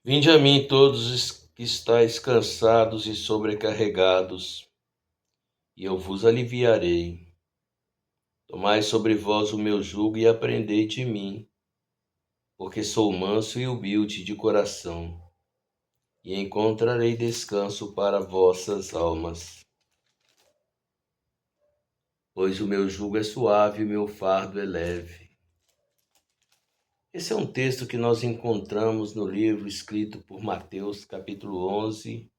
Vinde a mim todos os que estáis cansados e sobrecarregados, e eu vos aliviarei. Tomai sobre vós o meu jugo e aprendei de mim, porque sou manso e humilde de coração, e encontrarei descanso para vossas almas. Pois o meu jugo é suave e o meu fardo é leve. Esse é um texto que nós encontramos no livro escrito por Mateus, capítulo 11,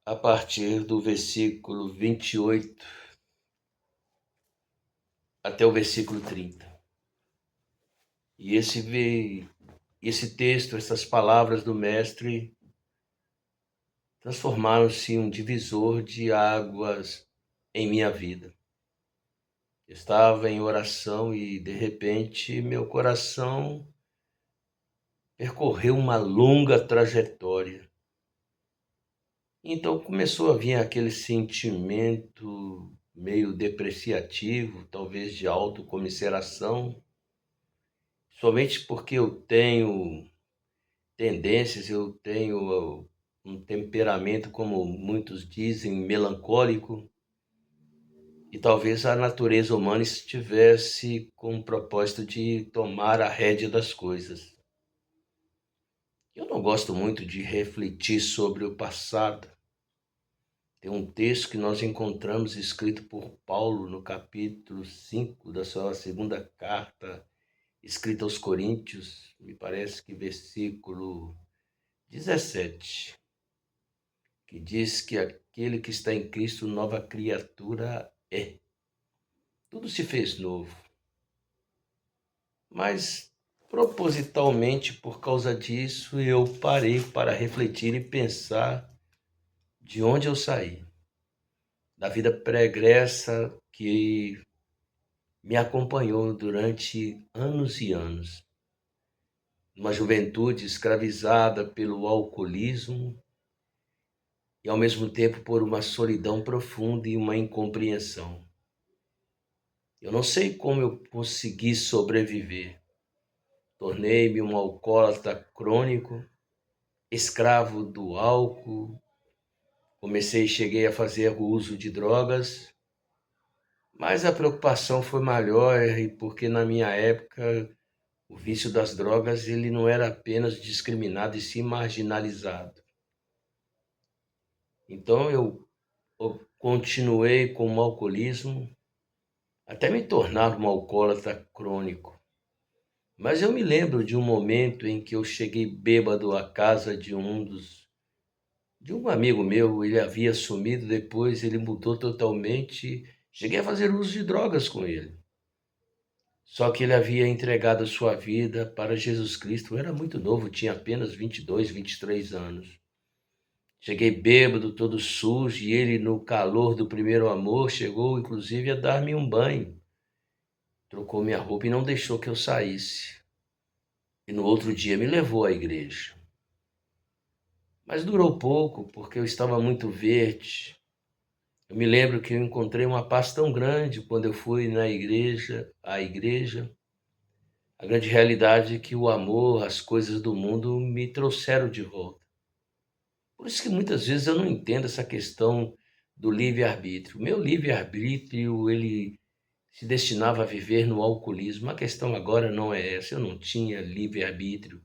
a partir do versículo 28 até o versículo 30. E esse texto, essas palavras do mestre, transformaram-se em um divisor de águas em minha vida. Eu estava em oração e, de repente, meu coração percorreu uma longa trajetória. Então começou a vir aquele sentimento meio depreciativo, talvez de autocomiseração, somente porque eu tenho tendências, eu tenho um temperamento, como muitos dizem, melancólico, e talvez a natureza humana estivesse com o propósito de tomar a rédea das coisas. Eu não gosto muito de refletir sobre o passado. Tem um texto que nós encontramos escrito por Paulo no capítulo 5 da sua segunda carta, escrita aos Coríntios, me parece que versículo 17, que diz que aquele que está em Cristo, nova criatura é. Tudo se fez novo. Mas, propositalmente, por causa disso, eu parei para refletir e pensar de onde eu saí. Da vida pregressa que me acompanhou durante anos e anos. Uma juventude escravizada pelo alcoolismo e, ao mesmo tempo, por uma solidão profunda e uma incompreensão. Eu não sei como eu consegui sobreviver. Tornei-me um alcoólatra crônico, escravo do álcool. Cheguei a fazer uso de drogas, mas a preocupação foi maior, porque na minha época o vício das drogas ele não era apenas discriminado e sim marginalizado. Então eu continuei com o alcoolismo até me tornar um alcoólatra crônico. Mas eu me lembro de um momento em que eu cheguei bêbado à casa de um amigo meu. Ele havia sumido, depois ele mudou totalmente. Cheguei a fazer uso de drogas com ele. Só que ele havia entregado a sua vida para Jesus Cristo. Eu era muito novo, tinha apenas 22, 23 anos. Cheguei bêbado, todo sujo, e ele, no calor do primeiro amor, chegou inclusive a dar-me um banho. Trocou minha roupa e não deixou que eu saísse. E no outro dia me levou à igreja. Mas durou pouco, porque eu estava muito verde. Eu me lembro que eu encontrei uma paz tão grande quando eu fui à igreja. A grande realidade é que o amor, as coisas do mundo me trouxeram de volta. Por isso que muitas vezes eu não entendo essa questão do livre-arbítrio. O meu livre-arbítrio, ele se destinava a viver no alcoolismo. A questão agora não é essa, eu não tinha livre-arbítrio.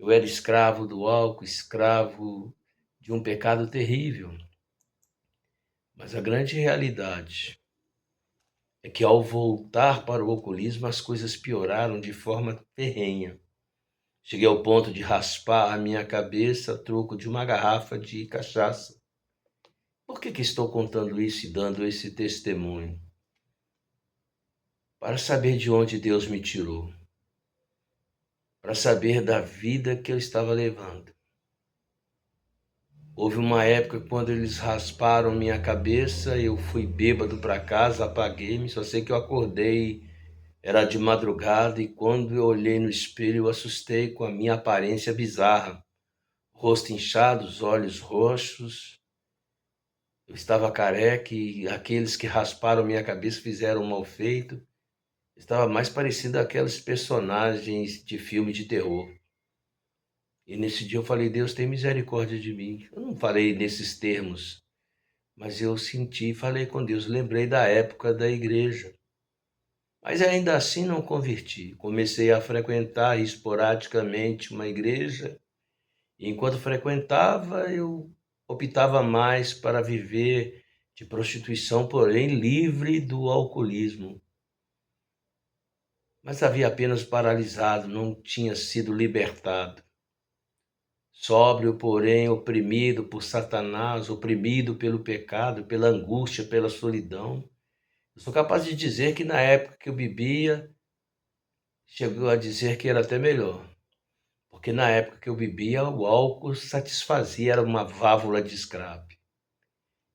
Eu era escravo do álcool, escravo de um pecado terrível. Mas a grande realidade é que ao voltar para o alcoolismo as coisas pioraram de forma ferrenha. Cheguei ao ponto de raspar a minha cabeça a troco de uma garrafa de cachaça. Por que estou contando isso e dando esse testemunho? Para saber de onde Deus me tirou. Para saber da vida que eu estava levando. Houve uma época quando eles rasparam minha cabeça, eu fui bêbado para casa, apaguei-me, só sei que eu acordei, era de madrugada, e quando eu olhei no espelho eu assustei com a minha aparência bizarra. Rosto inchado, os olhos roxos, eu estava careca e aqueles que rasparam minha cabeça fizeram um mal feito. Estava mais parecido àqueles personagens de filme de terror. E nesse dia eu falei, Deus tem misericórdia de mim. Eu não falei nesses termos, mas eu senti, falei com Deus, lembrei da época da igreja. Mas ainda assim não converti. Comecei a frequentar esporadicamente uma igreja. E enquanto frequentava, eu optava mais para viver de prostituição, porém livre do alcoolismo. Mas havia apenas paralisado, não tinha sido libertado. Sóbrio, porém, oprimido por Satanás, oprimido pelo pecado, pela angústia, pela solidão. Eu sou capaz de dizer que na época que eu bebia, chegou a dizer que era até melhor. Porque na época que eu bebia, o álcool satisfazia, era uma válvula de escape.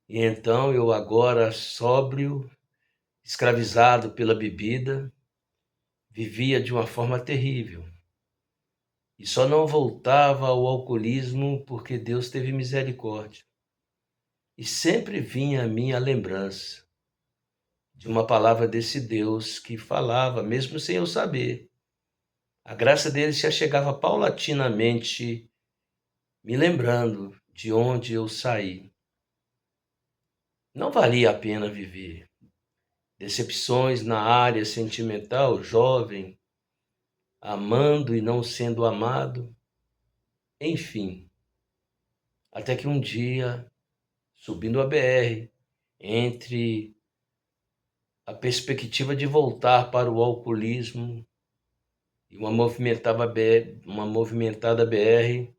E então eu agora, sóbrio, escravizado pela bebida, vivia de uma forma terrível. E só não voltava ao alcoolismo porque Deus teve misericórdia. E sempre vinha a mim a lembrança de uma palavra desse Deus que falava, mesmo sem eu saber. A graça dele se achegava paulatinamente, me lembrando de onde eu saí. Não valia a pena viver. Decepções na área sentimental, jovem, amando e não sendo amado, enfim. Até que um dia, subindo a BR, entre a perspectiva de voltar para o alcoolismo e uma movimentada BR,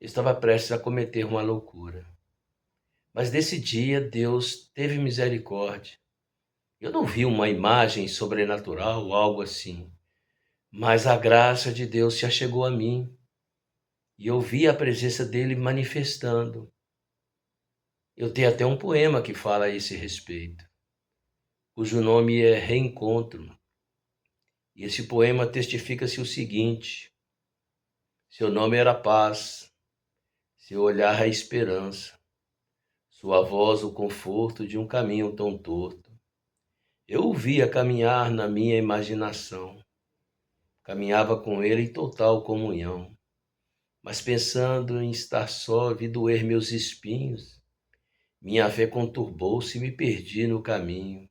estava prestes a cometer uma loucura. Mas nesse dia Deus teve misericórdia. Eu não vi uma imagem sobrenatural, algo assim, mas a graça de Deus se achegou a mim e eu vi a presença dele manifestando. Eu tenho até um poema que fala a esse respeito, cujo nome é Reencontro. E esse poema testifica-se o seguinte: seu nome era paz, seu olhar a esperança, sua voz o conforto de um caminho tão torto. Eu o via caminhar na minha imaginação, caminhava com ele em total comunhão, mas pensando em estar só, vi doer meus espinhos, minha fé conturbou-se e me perdi no caminho,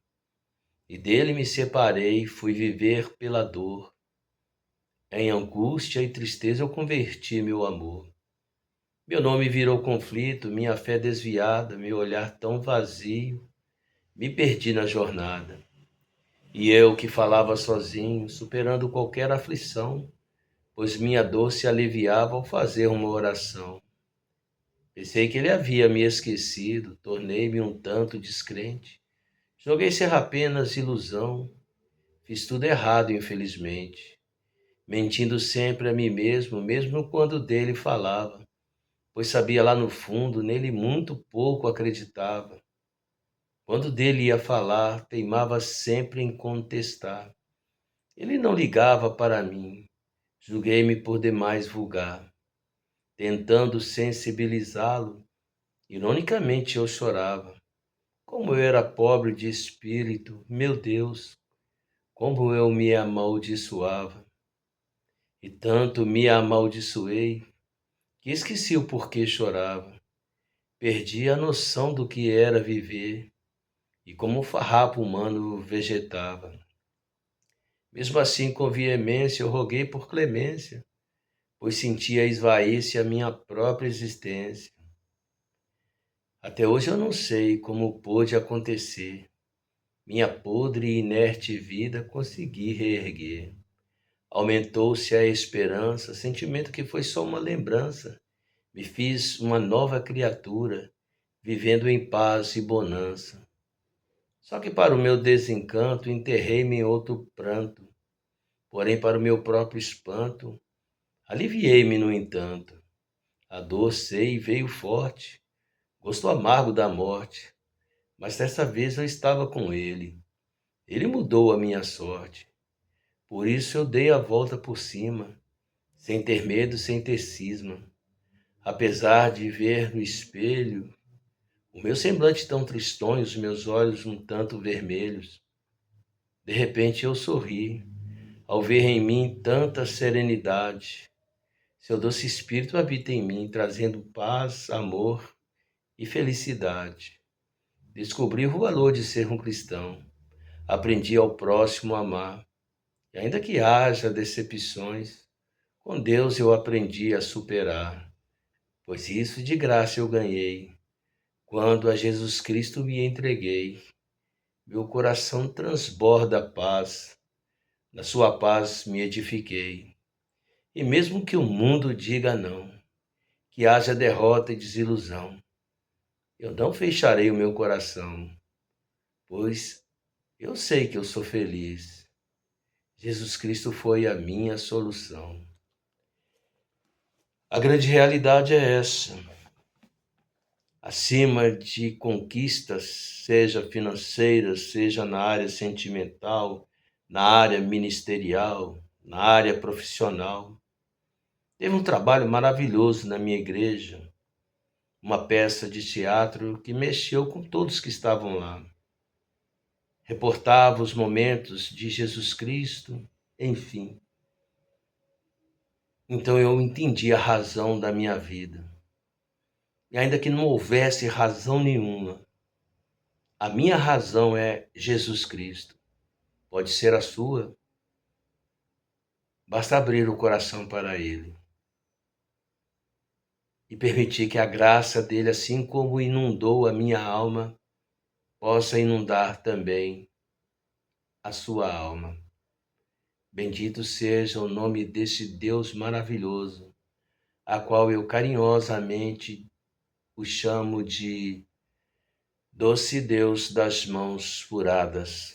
e dele me separei, fui viver pela dor. Em angústia e tristeza eu converti meu amor. Meu nome virou conflito, minha fé desviada, meu olhar tão vazio, me perdi na jornada. E eu que falava sozinho, superando qualquer aflição, pois minha dor se aliviava ao fazer uma oração. Pensei que ele havia me esquecido, tornei-me um tanto descrente. Joguei ser apenas ilusão, fiz tudo errado, infelizmente, mentindo sempre a mim mesmo, mesmo quando dele falava, pois sabia lá no fundo, nele muito pouco acreditava. Quando dele ia falar, teimava sempre em contestar. Ele não ligava para mim, julguei-me por demais vulgar. Tentando sensibilizá-lo, ironicamente eu chorava. Como eu era pobre de espírito, meu Deus, como eu me amaldiçoava. E tanto me amaldiçoei, que esqueci o porquê chorava. Perdi a noção do que era viver, e como um farrapo humano vegetava. Mesmo assim, com veemência, eu roguei por clemência, pois sentia esvair-se a minha própria existência. Até hoje eu não sei como pôde acontecer. Minha podre e inerte vida consegui reerguer. Aumentou-se a esperança, sentimento que foi só uma lembrança. Me fiz uma nova criatura, vivendo em paz e bonança. Só que para o meu desencanto, enterrei-me em outro pranto. Porém, para o meu próprio espanto, aliviei-me no entanto. A dor, sei, veio forte, gosto amargo da morte. Mas dessa vez eu estava com ele. Ele mudou a minha sorte. Por isso eu dei a volta por cima, sem ter medo, sem ter cisma. Apesar de ver no espelho o meu semblante tão tristonho, os meus olhos um tanto vermelhos. De repente eu sorri, ao ver em mim tanta serenidade. Seu doce Espírito habita em mim, trazendo paz, amor e felicidade. Descobri o valor de ser um cristão. Aprendi ao próximo a amar. E ainda que haja decepções, com Deus eu aprendi a superar, pois isso de graça eu ganhei. Quando a Jesus Cristo me entreguei, meu coração transborda paz, na sua paz me edifiquei. E mesmo que o mundo diga não, que haja derrota e desilusão, eu não fecharei o meu coração, pois eu sei que eu sou feliz. Jesus Cristo foi a minha solução. A grande realidade é essa. Acima de conquistas, seja financeiras, seja na área sentimental, na área ministerial, na área profissional. Teve um trabalho maravilhoso na minha igreja, uma peça de teatro que mexeu com todos que estavam lá. Reportava os momentos de Jesus Cristo, enfim. Então eu entendi a razão da minha vida. E ainda que não houvesse razão nenhuma, a minha razão é Jesus Cristo. Pode ser a sua. Basta abrir o coração para Ele e permitir que a graça dele, assim como inundou a minha alma, possa inundar também a sua alma. Bendito seja o nome deste Deus maravilhoso, a qual eu carinhosamente o chamo de Doce Deus das Mãos Furadas.